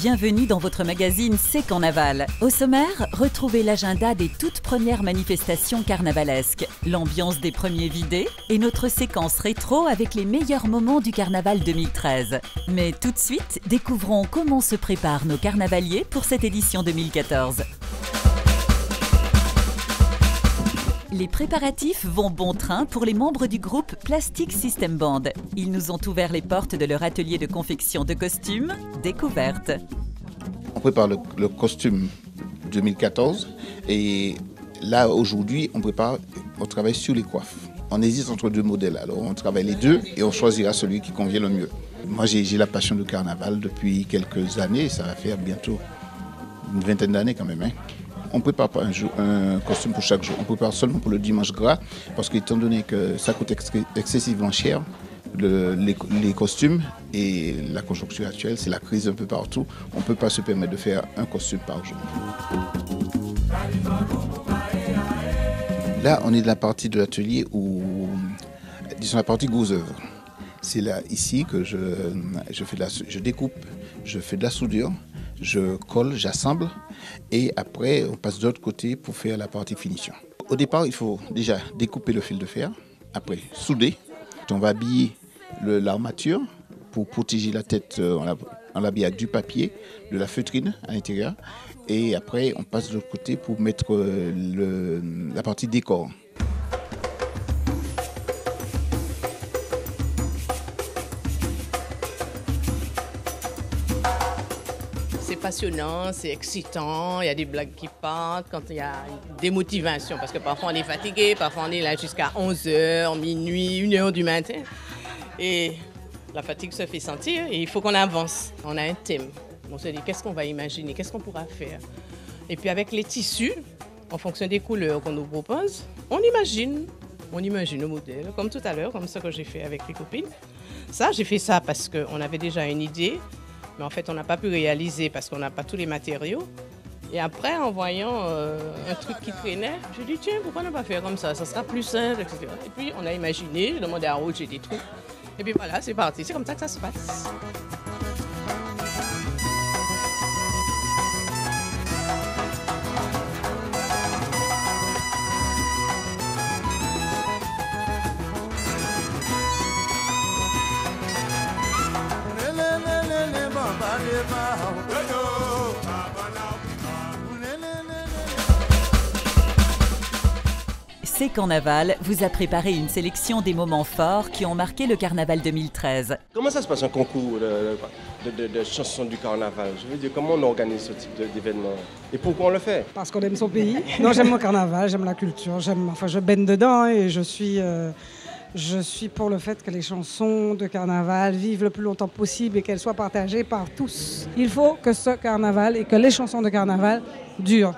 Bienvenue dans votre magazine C'est Carnaval. Au sommaire, retrouvez l'agenda des toutes premières manifestations carnavalesques, l'ambiance des premiers vidés et notre séquence rétro avec les meilleurs moments du Carnaval 2013. Mais tout de suite, découvrons comment se préparent nos carnavaliers pour cette édition 2014. Les préparatifs vont bon train pour les membres du groupe Plastic System Band. Ils nous ont ouvert les portes de leur atelier de confection de costumes, découverte. On prépare le costume 2014 et là aujourd'hui on travaille sur les coiffes. On hésite entre deux modèles, alors on travaille les deux et on choisira celui qui convient le mieux. Moi j'ai la passion du carnaval depuis quelques années, ça va faire bientôt une vingtaine d'années quand même. On ne prépare pas un costume pour chaque jour, on prépare seulement pour le dimanche gras parce qu'étant donné que ça coûte excessivement cher, les costumes et la conjoncture actuelle, c'est la crise un peu partout, on ne peut pas se permettre de faire un costume par jour. Là, on est dans la partie de l'atelier où, disons la partie gros œuvres. C'est là, ici, que je découpe, je fais de la soudure, je colle, j'assemble et après on passe de l'autre côté pour faire la partie finition. Au départ, il faut déjà découper le fil de fer, après souder. On va habiller l'armature pour protéger la tête, on l'habille avec du papier, de la feutrine à l'intérieur et après on passe de l'autre côté pour mettre la partie décor. C'est passionnant, c'est excitant, il y a des blagues qui partent quand il y a des motivations. Parce que parfois on est fatigué, parfois on est là jusqu'à 11h, minuit, 1h du matin. Et la fatigue se fait sentir et il faut qu'on avance. On a un thème. On se dit qu'est-ce qu'on va imaginer, qu'est-ce qu'on pourra faire. Et puis avec les tissus, en fonction des couleurs qu'on nous propose, on imagine le modèle. Comme tout à l'heure, comme ça que j'ai fait avec les copines. Ça, j'ai fait ça parce qu'on avait déjà une idée. Mais en fait, on n'a pas pu réaliser parce qu'on n'a pas tous les matériaux. Et après, en voyant un truc qui traînait, je dit tiens, pourquoi ne pas faire comme ça sera plus simple, etc. Et puis, on a imaginé, j'ai demandé à Roger des trucs. Et puis voilà, c'est parti. C'est comme ça que ça se passe. C'est Carnaval vous a préparé une sélection des moments forts qui ont marqué le Carnaval 2013. Comment ça se passe un concours de chansons du carnaval? Je veux dire, comment on organise ce type d'événement? Et pourquoi on le fait? Parce qu'on aime son pays. Non, j'aime le carnaval, j'aime la culture, je baigne dedans et je suis pour le fait que les chansons de carnaval vivent le plus longtemps possible et qu'elles soient partagées par tous. Il faut que ce carnaval et que les chansons de carnaval durent.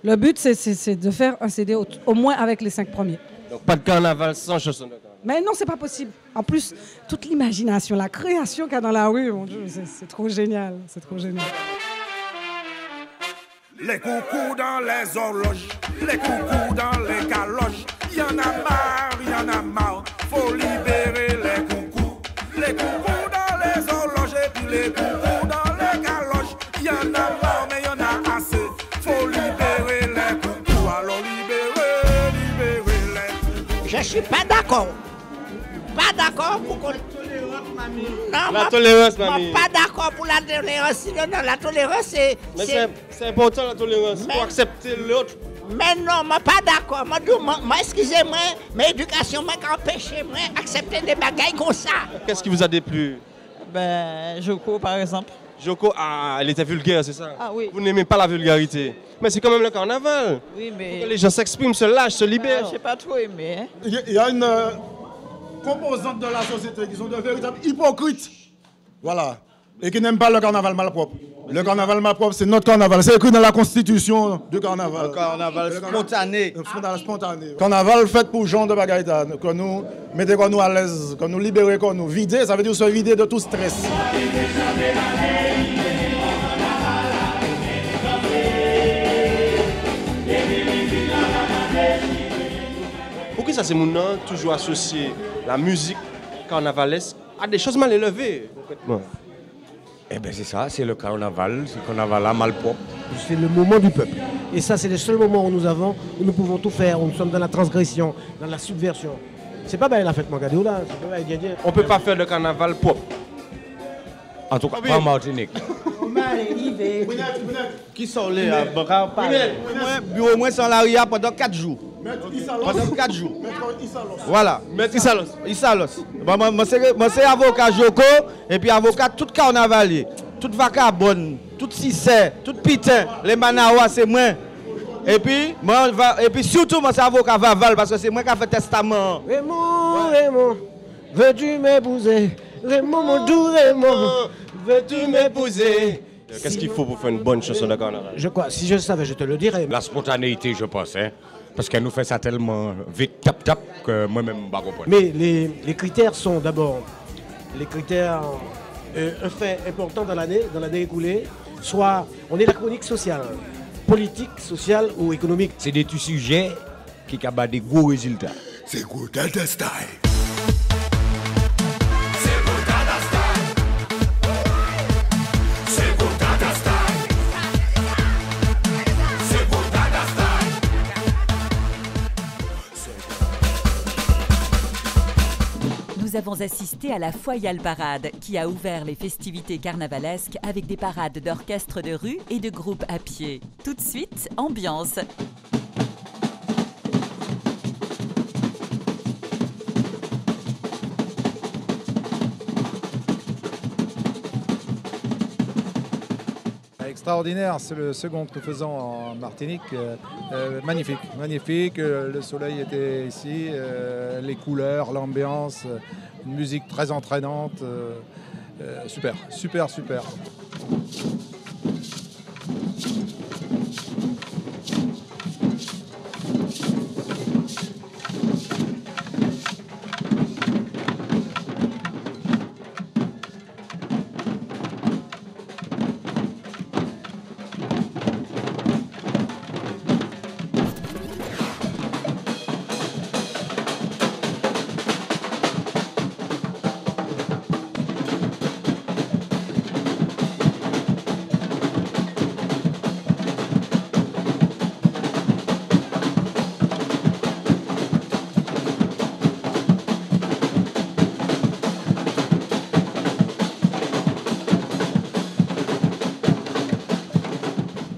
Le but, c'est de faire un CD au moins avec les 5 premiers. Donc pas de carnaval sans chansons de carnaval? Mais non, c'est pas possible. En plus, toute l'imagination, la création qu'il y a dans la rue, mon Dieu, c'est trop génial. C'est trop génial. Les coucous dans les horloges, les coucous dans les caloches. Y en a marre, faut libérer les coucous. Les coucous dans les horloges et puis les coucous dans les caloches. Y en a marre, mais y en a assez, faut libérer les coucous. Alors libérer les coucous. Je suis pas d'accord. Pas d'accord pour qu'on... Non, la tolérance, mamie. Pas d'accord pour la tolérance. Non, la tolérance, c'est... Mais c'est important la tolérance, pour accepter l'autre. Mais non, moi pas d'accord. Moi, excusez-moi, mais l'éducation m'a empêché moi d'accepter des bagailles comme ça. Qu'est-ce qui vous a déplu? Joko, par exemple. Joko, elle était vulgaire, c'est ça? Ah oui. Vous n'aimez pas la vulgarité. Mais c'est quand même le carnaval. Oui, mais... Que les gens s'expriment, se lâchent, se libèrent. Je n'ai pas trop aimé. Hein. Il y a une composante de la société qui sont de véritables hypocrites. Voilà. Et qui n'aiment pas le carnaval malpropre. Le carnaval malpropre, c'est notre carnaval. C'est écrit dans la constitution du carnaval. Le carnaval spontané. Le spontané. Carnaval fait pour gens de bagaille, que nous mettons nous à l'aise, que nous libérons, que nous vider, ça veut dire se vider de tout stress. Pourquoi ça c'est mon nom toujours associé la musique carnavalesque à des choses mal élevées concrètement? Eh bien c'est ça, c'est le carnaval, c'est le carnaval à malpropre. C'est le moment du peuple. Et ça, c'est le seul moment où nous pouvons tout faire, où nous sommes dans la transgression, dans la subversion. C'est pas bien la fête, mon gars, là. On ne peut pas faire de carnaval propre. En tout cas, pas en Martinique. Qui sont là? Bureau, moi, sans l'aria pendant 4 jours. Pendant 4 jours. Voilà. Maître Issalos. Issalos. Moi, c'est avocat Joko, et puis avocat tout carnavalier, tout vagabond, tout cissé, tout pitin, les manawa, c'est moi. Et puis surtout, moi, c'est avocat Vaval, parce que c'est moi qui a fait testament. Raymond, veux-tu m'épouser? Raymond, mon doux Raymond, veux-tu m'épouser? Qu'est-ce qu'il faut pour faire une bonne chanson de carnaval? Si je savais, je te le dirais. La spontanéité, je pense, hein, parce qu'elle nous fait ça tellement vite, tap, que moi-même, je ne comprends pas. Mais les critères sont d'abord, un fait important dans l'année écoulée, soit on est la chronique sociale, politique, sociale ou économique. C'est des sujets qui ont des gros résultats. C'est good Delta Style. Nous avons assisté à la Foyale Parade qui a ouvert les festivités carnavalesques avec des parades d'orchestres de rue et de groupes à pied. Tout de suite, ambiance. Extraordinaire, c'est le second que nous faisons en Martinique. Magnifique, le soleil était ici, les couleurs, l'ambiance, une musique très entraînante. Super.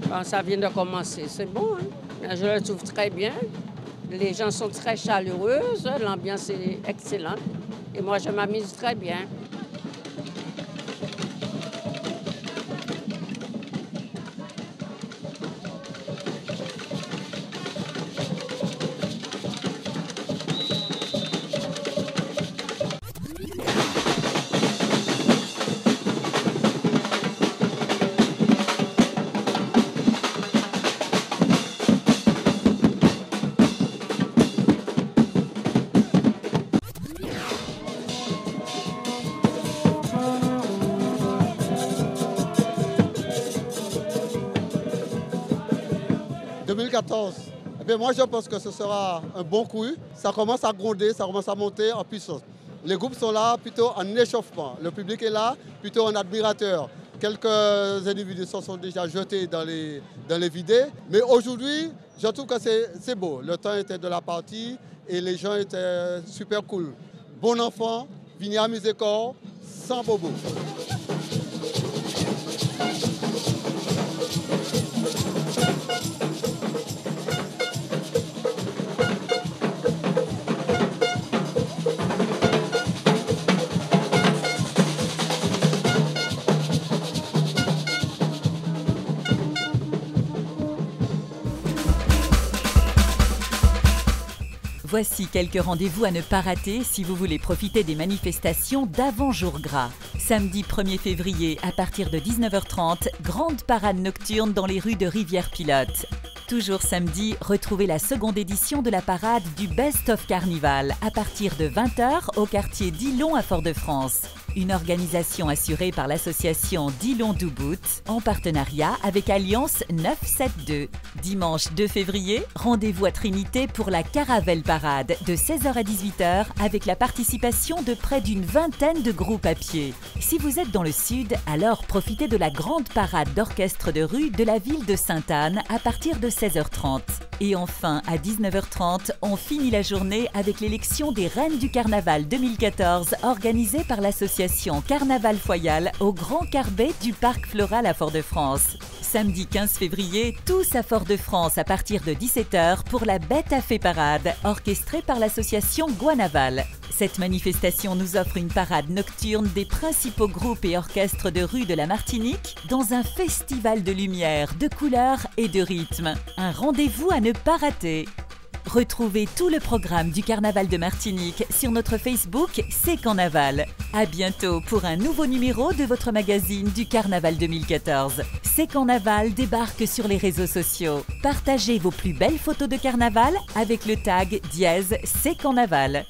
Quand ça vient de commencer, c'est bon. Hein? Je le trouve très bien. Les gens sont très chaleureuses, l'ambiance est excellente. Et moi, je m'amuse très bien. Eh bien, moi je pense que ce sera un bon coup. Ça commence à gronder, ça commence à monter en puissance. Les groupes sont là plutôt en échauffement. Le public est là plutôt en admirateur. Quelques individus se sont déjà jetés dans les vidés. Mais aujourd'hui, je trouve que c'est beau. Le temps était de la partie et les gens étaient super cool. Bon enfant, venez amuser corps, sans bobo. Voici quelques rendez-vous à ne pas rater si vous voulez profiter des manifestations d'avant jour gras. Samedi 1er février, à partir de 19h30, grande parade nocturne dans les rues de Rivière-Pilote. Toujours samedi, retrouvez la seconde édition de la parade du Best of Carnival à partir de 20h au quartier d'Ilon à Fort-de-France. une organisation assurée par l'association Dillon Doubout en partenariat avec Alliance 972. Dimanche 2 février, rendez-vous à Trinité pour la Caravelle Parade de 16h à 18h avec la participation de près d'une vingtaine de groupes à pied. Si vous êtes dans le sud, alors profitez de la grande parade d'orchestre de rue de la ville de Sainte-Anne à partir de 16h30. Et enfin, à 19h30, on finit la journée avec l'élection des Reines du Carnaval 2014 organisée par l'association Carnaval Foyal au Grand Carbet du Parc Floral à Fort-de-France. Samedi 15 février, tous à Fort-de-France à partir de 17h pour la Bête à Fée Parade, orchestrée par l'association Guanaval. Cette manifestation nous offre une parade nocturne des principaux groupes et orchestres de rue de la Martinique dans un festival de lumière, de couleurs et de rythme. Un rendez-vous à ne pas rater. Retrouvez tout le programme du Carnaval de Martinique sur notre Facebook C'est Carnaval. À bientôt pour un nouveau numéro de votre magazine du Carnaval 2014. C'est Carnaval débarque sur les réseaux sociaux. Partagez vos plus belles photos de carnaval avec le tag #C'est Carnaval.